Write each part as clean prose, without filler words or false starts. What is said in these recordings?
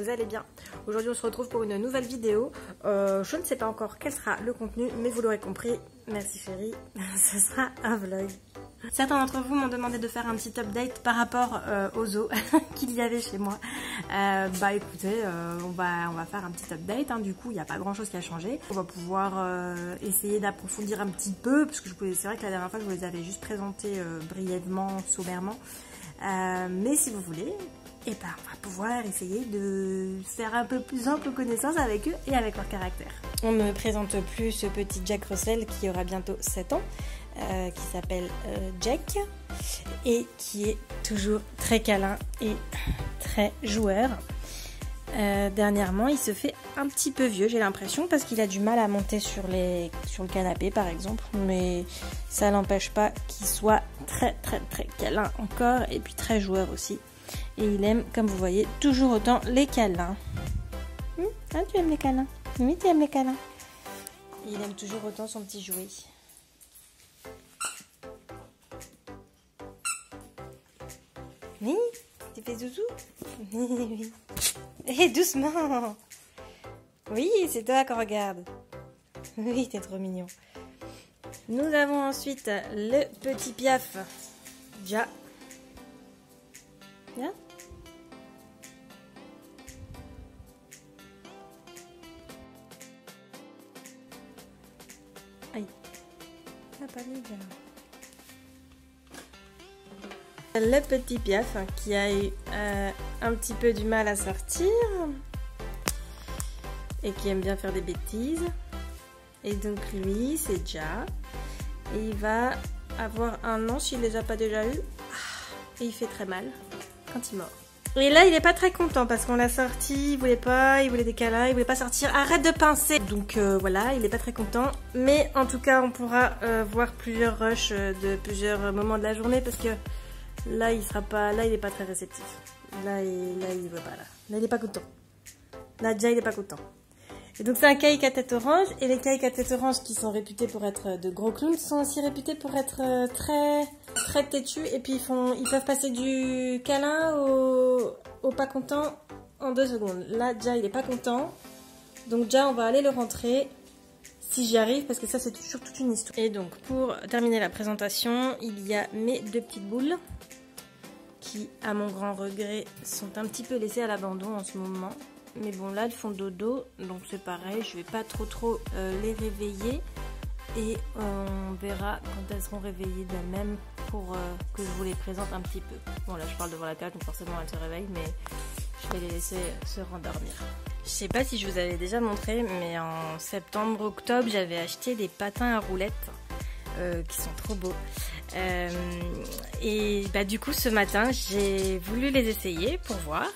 vous allez bien. Aujourd'hui on se retrouve pour une nouvelle vidéo. Je ne sais pas encore quel sera le contenu, mais vous l'aurez compris, merci chérie, ce sera un vlog. Certains d'entre vous m'ont demandé de faire un petit update par rapport aux os qu'il y avait chez moi. Bah écoutez, on va faire un petit update, hein. Du coup il n'y a pas grand chose qui a changé. On va pouvoir essayer d'approfondir un petit peu, parce que c'est vrai que la dernière fois je vous les avais juste présentés brièvement, sommairement. Mais si vous voulez, et ben, on va pouvoir essayer de faire un peu plus ample connaissance avec eux et avec leur caractère. On ne présente plus ce petit Jack Russell qui aura bientôt 7 ans, qui s'appelle Jack et qui est toujours très câlin et très joueur. Dernièrement, il se fait un petit peu vieux, j'ai l'impression, parce qu'il a du mal à monter sur le canapé par exemple, mais ça n'empêche pas qu'il soit très câlin encore, et puis très joueur aussi. Et il aime, comme vous voyez, toujours autant les câlins. Ah, tu aimes les câlins? Oui, tu aimes les câlins. Et il aime toujours autant son petit jouet. Oui, tu fais zouzou? Oui. Et doucement. Oui, c'est toi qu'on regarde. Oui, t'es trop mignon. Nous avons ensuite le petit Piaf. Ja. Viens. Aïe. Ah, pas bien. Le petit Piaf qui a eu un petit peu du mal à sortir et qui aime bien faire des bêtises. Et donc lui, c'est Ja. Et il va avoir 1 an s'il les a pas déjà eu. Et il fait très mal quand il mord. Et là, il est pas très content parce qu'on l'a sorti, il voulait des câlins, il voulait pas sortir. Arrête de pincer! Donc voilà, il est pas très content. Mais en tout cas, on pourra voir plusieurs rushs de plusieurs moments de la journée parce que là, il est pas très réceptif. Là, il veut pas là. Là, il est pas content. Là, déjà, il est pas content. Et donc, c'est un caïque à tête orange. Et les caïques à tête orange qui sont réputés pour être de gros clowns sont aussi réputés pour être très têtus. Et puis, ils peuvent passer du câlin au pas content en 2 secondes. Là, déjà, il est pas content. Donc, déjà, on va aller le rentrer. Si j'y arrive, parce que ça, c'est toujours toute une histoire. Et donc, pour terminer la présentation, il y a mes 2 petites boules qui, à mon grand regret, sont un petit peu laissées à l'abandon en ce moment. Mais bon, là, elles font dodo, donc c'est pareil, je vais pas trop les réveiller. Et on verra quand elles seront réveillées d'elles-mêmes pour que je vous les présente un petit peu. Bon, là, je parle devant la table, donc forcément, elles se réveillent, mais je vais les laisser se rendormir. Je sais pas si je vous avais déjà montré, mais en septembre-octobre, j'avais acheté des patins à roulettes qui sont trop beaux. Et bah, du coup, ce matin, j'ai voulu les essayer pour voir.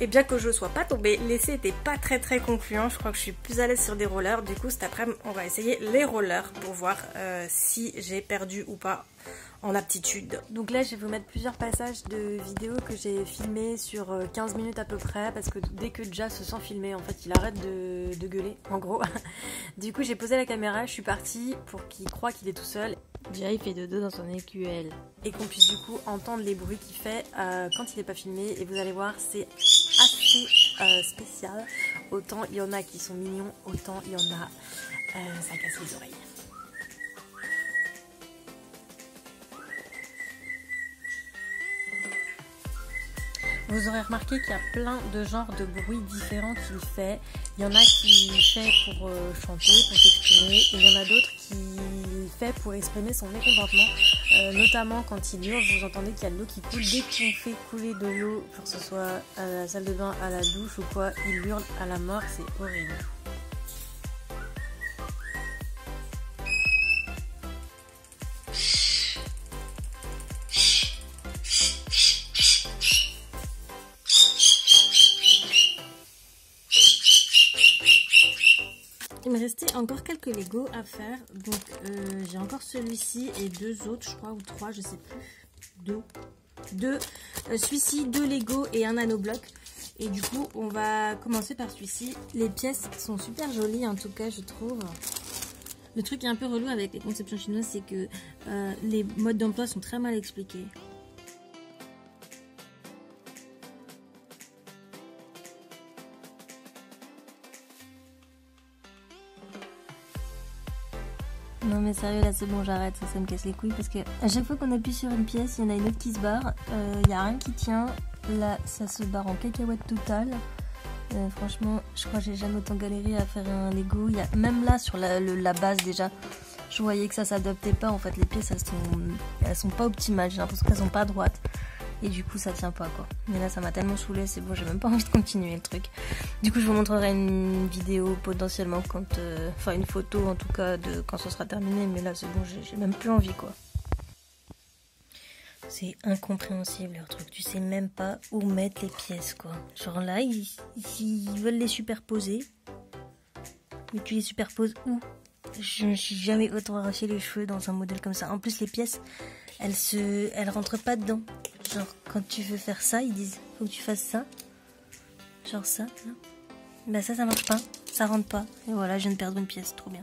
Et bien que je ne sois pas tombée, l'essai n'était pas très concluant. Je crois que je suis plus à l'aise sur des rollers. Du coup, cet après-midi, on va essayer les rollers pour voir si j'ai perdu ou pas en aptitude. Donc là, je vais vous mettre plusieurs passages de vidéos que j'ai filmées sur 15 minutes à peu près. Parce que dès que Ja se sent filmé, en fait, il arrête de gueuler, en gros. Du coup, j'ai posé la caméra, je suis partie pour qu'il croie qu'il est tout seul. Ja, il fait dodo dans son écuelle. Et qu'on puisse du coup entendre les bruits qu'il fait quand il n'est pas filmé. Et vous allez voir, c'est assez spécial. Autant il y en a qui sont mignons, autant il y en a, ça casse les oreilles. Vous aurez remarqué qu'il y a plein de genres de bruits différents qu'il fait. Il y en a qui fait pour chanter, pour s'exprimer, et il y en a d'autres qui fait pour exprimer son mécontentement, notamment quand il hurle. Vous entendez qu'il y a de l'eau qui coule. Dès qu'on fait couler de l'eau, que ce soit à la salle de bain, à la douche ou quoi, il hurle à la mort, c'est horrible. Il me restait encore quelques Lego à faire, donc j'ai encore celui-ci et 2 autres, je crois, ou 3, je sais plus. 2. Celui-ci, 2 Lego et un nanobloc. Et du coup, on va commencer par celui-ci. Les pièces sont super jolies, en tout cas, je trouve. Le truc qui est un peu relou avec les conceptions chinoises, c'est que les modes d'emploi sont très mal expliqués. Non mais sérieux là c'est bon, j'arrête, ça me casse les couilles parce que à chaque fois qu'on appuie sur une pièce, il y en a une autre qui se barre, il y a rien qui tient, là ça se barre en cacahuète totale. Franchement je crois que j'ai jamais autant galéré à faire un Lego, même là sur la base déjà, je voyais que ça s'adaptait pas en fait, les pièces elles sont pas optimales, j'ai l'impression qu'elles sont pas droites. Et du coup ça tient pas quoi. Mais là ça m'a tellement saoulé, c'est bon, j'ai même pas envie de continuer le truc. Du coup je vous montrerai une vidéo potentiellement quand... Enfin une photo en tout cas de quand ce sera terminé. Mais là c'est bon, j'ai même plus envie quoi. C'est incompréhensible leur truc. Tu sais même pas où mettre les pièces quoi. Genre là ils veulent les superposer. Mais tu les superposes où? Je me suis jamais autant arraché les cheveux dans un modèle comme ça. En plus les pièces elles rentrent pas dedans. Genre quand tu veux faire ça, ils disent faut que tu fasses ça. Genre ça, là. Bah ça marche pas, ça rentre pas. Et voilà, je viens de perdre une pièce, trop bien.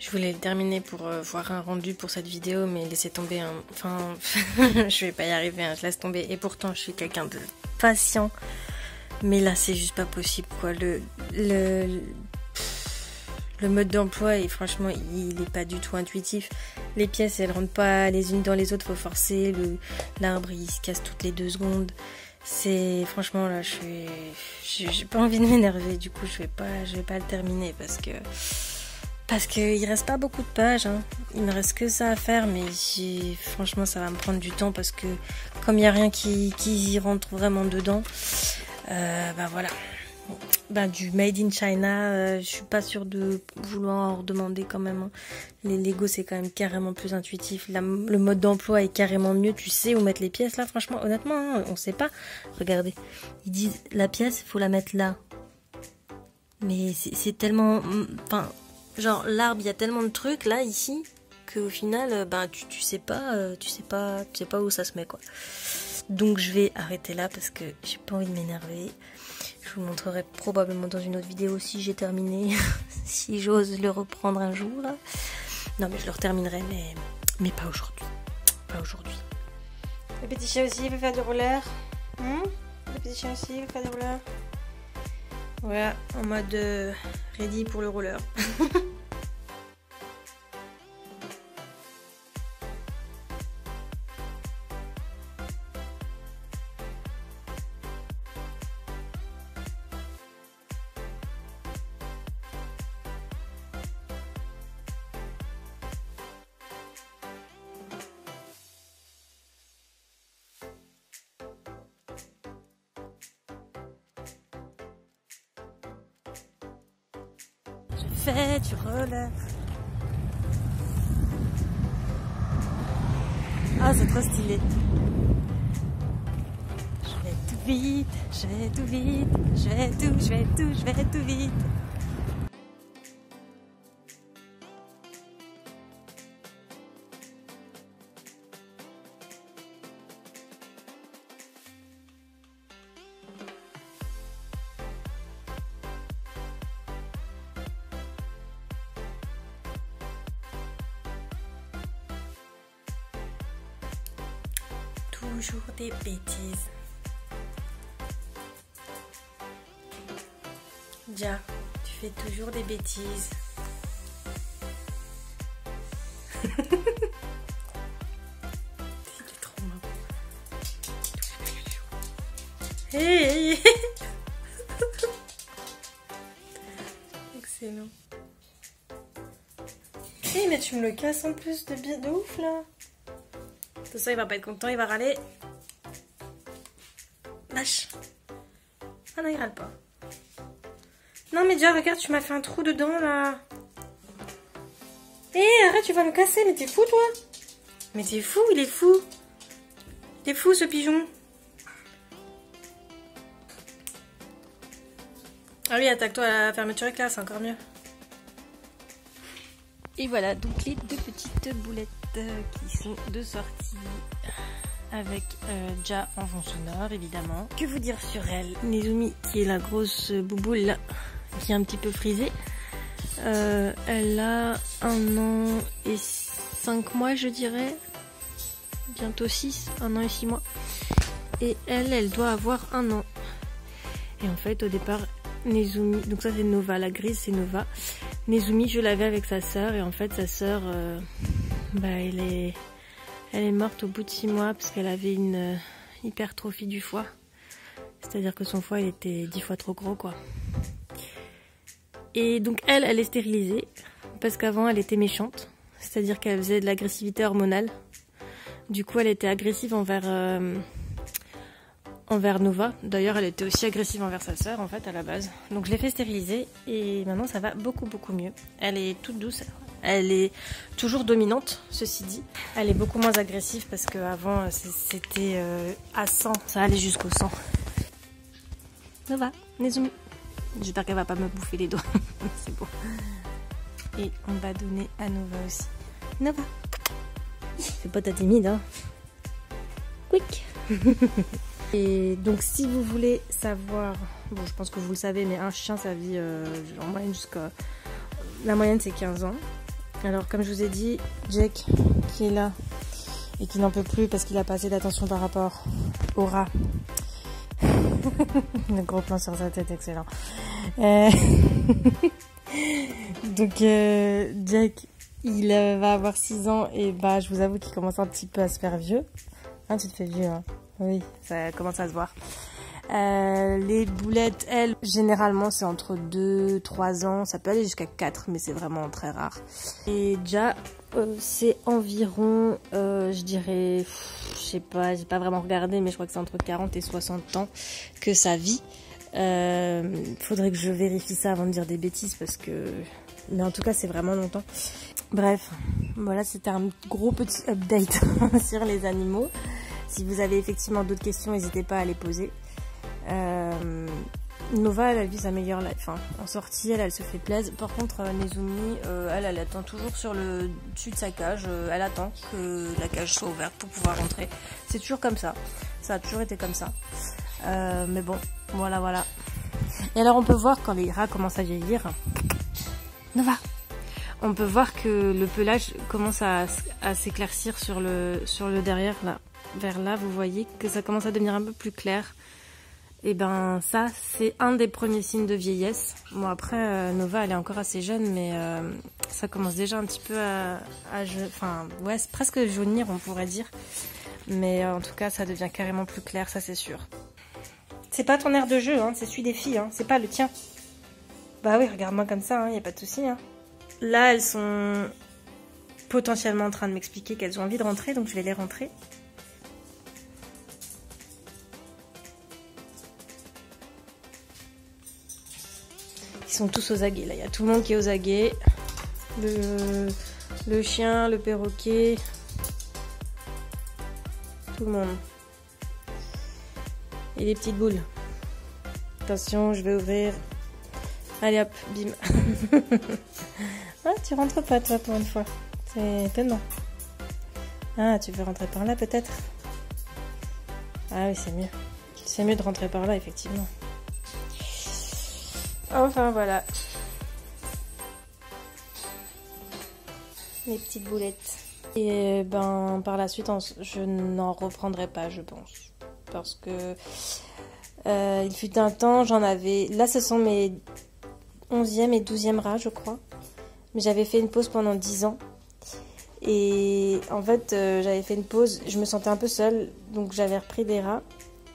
Je voulais le terminer pour voir un rendu pour cette vidéo, mais laissez tomber. Enfin, je vais pas y arriver, hein, je laisse tomber. Et pourtant, je suis quelqu'un de patient. Mais là, c'est juste pas possible, quoi. Le mode d'emploi, et franchement, il est pas du tout intuitif. Les pièces, elles rentrent pas les unes dans les autres, faut forcer. L'arbre, il se casse toutes les 2 secondes. Franchement, là, j'ai pas envie de m'énerver. Du coup, je vais pas le terminer parce que il reste pas beaucoup de pages, hein. Il me reste que ça à faire, mais franchement, ça va me prendre du temps parce que comme il y a rien qui y rentre vraiment dedans, bah voilà. Bah, du made in China, je suis pas sûre de vouloir en redemander quand même, hein. Les Lego c'est quand même carrément plus intuitif, le mode d'emploi est carrément mieux, tu sais où mettre les pièces là, franchement honnêtement, hein, on sait pas. Regardez, ils disent la pièce faut la mettre là, mais c'est tellement, enfin genre l'arbre il y a tellement de trucs là ici qu'au final ben tu sais pas où ça se met quoi. Donc je vais arrêter là parce que j'ai pas envie de m'énerver. Je vous montrerai probablement dans une autre vidéo si j'ai terminé, si j'ose le reprendre un jour. Non mais je le terminerai, mais pas aujourd'hui. Pas aujourd'hui. Le petit chien aussi veut faire du roller. Le petit chien aussi veut faire du roller. Voilà, en mode ready pour le roller. Je fais du roller. Ah, c'est trop stylé. Je vais tout vite, je vais tout vite, je vais tout vite. Toujours des bêtises. Ja, tu fais toujours des bêtises. C'est trop marrant. Hey. Excellent. Hey, mais tu me le casses en plus de ouf là. Tout ça, il va pas être content, il va râler. Lâche. Ah non, il râle pas. Non, mais déjà, regarde, tu m'as fait un trou dedans, là. Hé, arrête, tu vas me casser. Mais t'es fou, toi? Mais t'es fou, il est fou. Il est fou, ce pigeon. Ah oui, attaque-toi à la fermeture éclat, c'est encore mieux. Et voilà, donc les 2 petites boulettes qui sont de sortie avec Ja en fond sonore évidemment. Que vous dire sur elle? Nezumi qui est la grosse bouboule là, qui est un petit peu frisée. Elle a 1 an et 5 mois je dirais. Bientôt 6, 1 an et 6 mois. Et elle doit avoir 1 an. Et en fait au départ Nezumi, donc ça c'est Nova, la grise c'est Nova. Nezumi, je l'avais avec sa sœur et en fait sa sœur, elle est morte au bout de 6 mois parce qu'elle avait une hypertrophie du foie. C'est-à-dire que son foie il était 10 fois trop gros quoi. Et donc elle est stérilisée parce qu'avant elle était méchante. C'est-à-dire qu'elle faisait de l'agressivité hormonale. Du coup elle était agressive envers Nova. D'ailleurs elle était aussi agressive envers sa sœur en fait à la base. Donc je l'ai fait stériliser et maintenant ça va beaucoup mieux. Elle est toute douce. Elle est toujours dominante, ceci dit. Elle est beaucoup moins agressive parce qu'avant c'était à 100. Ça allait jusqu'au 100. Nova, Nezumi. J'espère qu'elle va pas me bouffer les doigts. C'est bon. Et on va donner à Nova aussi. Nova. Fais pas ta timide, hein. Quick. Et donc si vous voulez savoir, bon je pense que vous le savez, mais un chien ça vit en moyenne jusqu'à... La moyenne c'est 15 ans. Alors comme je vous ai dit, Jack qui est là et qui n'en peut plus parce qu'il a pas assez d'attention par rapport au rat. Le gros plan sur sa tête, excellent. Donc Jack, il va avoir 6 ans et je vous avoue qu'il commence un petit peu à se faire vieux. Hein, tu te fais vieux, hein? Oui, ça commence à se voir. Les boulettes, elles, généralement c'est entre 2-3 ans, ça peut aller jusqu'à 4, mais c'est vraiment très rare. Et déjà, c'est environ, je dirais, je sais pas, j'ai pas vraiment regardé, mais je crois que c'est entre 40 et 60 ans que ça vit. Faudrait que je vérifie ça avant de dire des bêtises parce que... Mais en tout cas, c'est vraiment longtemps. Bref, voilà, c'était un gros petit update sur les animaux. Si vous avez effectivement d'autres questions, n'hésitez pas à les poser. Nova, elle vit sa meilleure life. Hein. En sortie, elle se fait plaisir. Par contre, Nezumi, elle attend toujours sur le dessus de sa cage. Elle attend que la cage soit ouverte pour pouvoir rentrer. C'est toujours comme ça. Ça a toujours été comme ça. Mais bon, voilà. Et alors, on peut voir quand les rats commencent à vieillir. Nova! On peut voir que le pelage commence à s'éclaircir sur le derrière, là. Vers là, vous voyez que ça commence à devenir un peu plus clair. Et ben ça, c'est un des premiers signes de vieillesse. Bon après, Nova, elle est encore assez jeune, mais ça commence déjà un petit peu c'est presque jaunir, on pourrait dire. Mais en tout cas, ça devient carrément plus clair, ça c'est sûr. C'est pas ton air de jeu, hein, c'est celui des filles, hein, c'est pas le tien. Bah oui, regarde-moi comme ça, hein, y a pas de souci. Hein. Là, elles sont potentiellement en train de m'expliquer qu'elles ont envie de rentrer, donc je vais les rentrer. Ils sont tous aux aguets, là, il y a tout le monde qui est aux aguets. Le chien, le perroquet, tout le monde. Et les petites boules. Attention, je vais ouvrir. Allez hop, bim. Ah, tu rentres pas toi pour une fois. C'est étonnant. Ah, tu veux rentrer par là peut-être? Ah oui, c'est mieux. C'est mieux de rentrer par là, effectivement. Enfin, voilà. Mes petites boulettes. Et par la suite, je n'en reprendrai pas, je pense. Parce que il fut un temps, j'en avais... Là, ce sont mes 11e et 12e rats, je crois. Mais j'avais fait une pause pendant 10 ans. Et en fait, j'avais fait une pause, je me sentais un peu seule, donc j'avais repris des rats.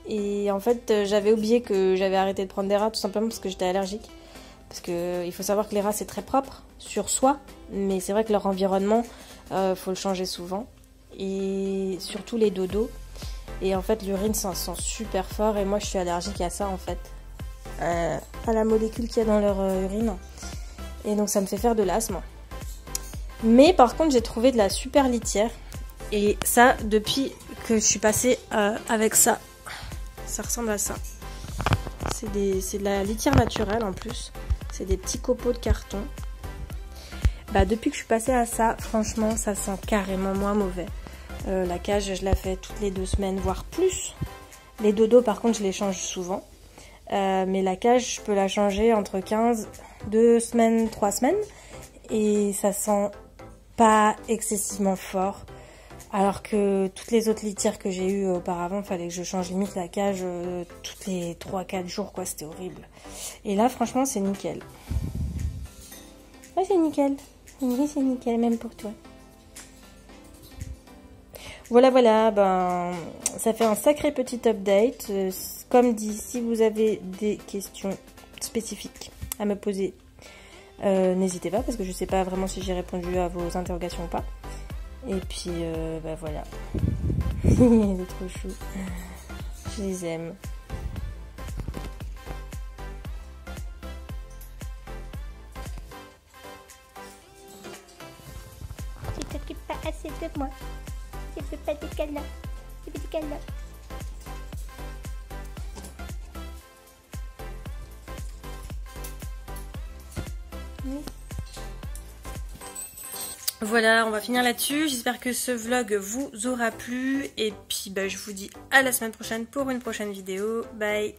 Et en fait, j'avais oublié que j'avais arrêté de prendre des rats, tout simplement parce que j'étais allergique. Parce que il faut savoir que les rats, c'est très propre sur soi, mais c'est vrai que leur environnement, faut le changer souvent. Et surtout les dodos. Et en fait, l'urine, ça sent super fort. Et moi, je suis allergique à ça, en fait. À la molécule qu'il y a dans leur urine. Et donc, ça me fait faire de l'asthme. Mais par contre, j'ai trouvé de la super litière. Et ça, depuis que je suis passée avec ça. Ça ressemble à ça. C'est de la litière naturelle, en plus. C'est des petits copeaux de carton. Depuis que je suis passée à ça, franchement, ça sent carrément moins mauvais. La cage, je la fais toutes les 2 semaines, voire plus. Les dodos, par contre, je les change souvent. Mais la cage, je peux la changer entre 2 semaines, 3 semaines. Et ça sent pas excessivement fort. Alors que toutes les autres litières que j'ai eues auparavant, il fallait que je change limite la cage toutes les 3-4 jours, quoi. C'était horrible. Et là, franchement, c'est nickel. Ouais, c'est nickel. Oui, c'est nickel, même pour toi. Voilà, ben, ça fait un sacré petit update. Comme dit, si vous avez des questions spécifiques à me poser, n'hésitez pas, parce que je sais pas vraiment si j'ai répondu à vos interrogations ou pas. Et puis, ben voilà. C'est trop chou. Je les aime. Tu t'occupes pas assez de moi. Je fais pas des câlins. Je fais des câlins. Oui. Voilà, on va finir là-dessus. J'espère que ce vlog vous aura plu. Et puis, bah, je vous dis à la semaine prochaine pour une prochaine vidéo. Bye!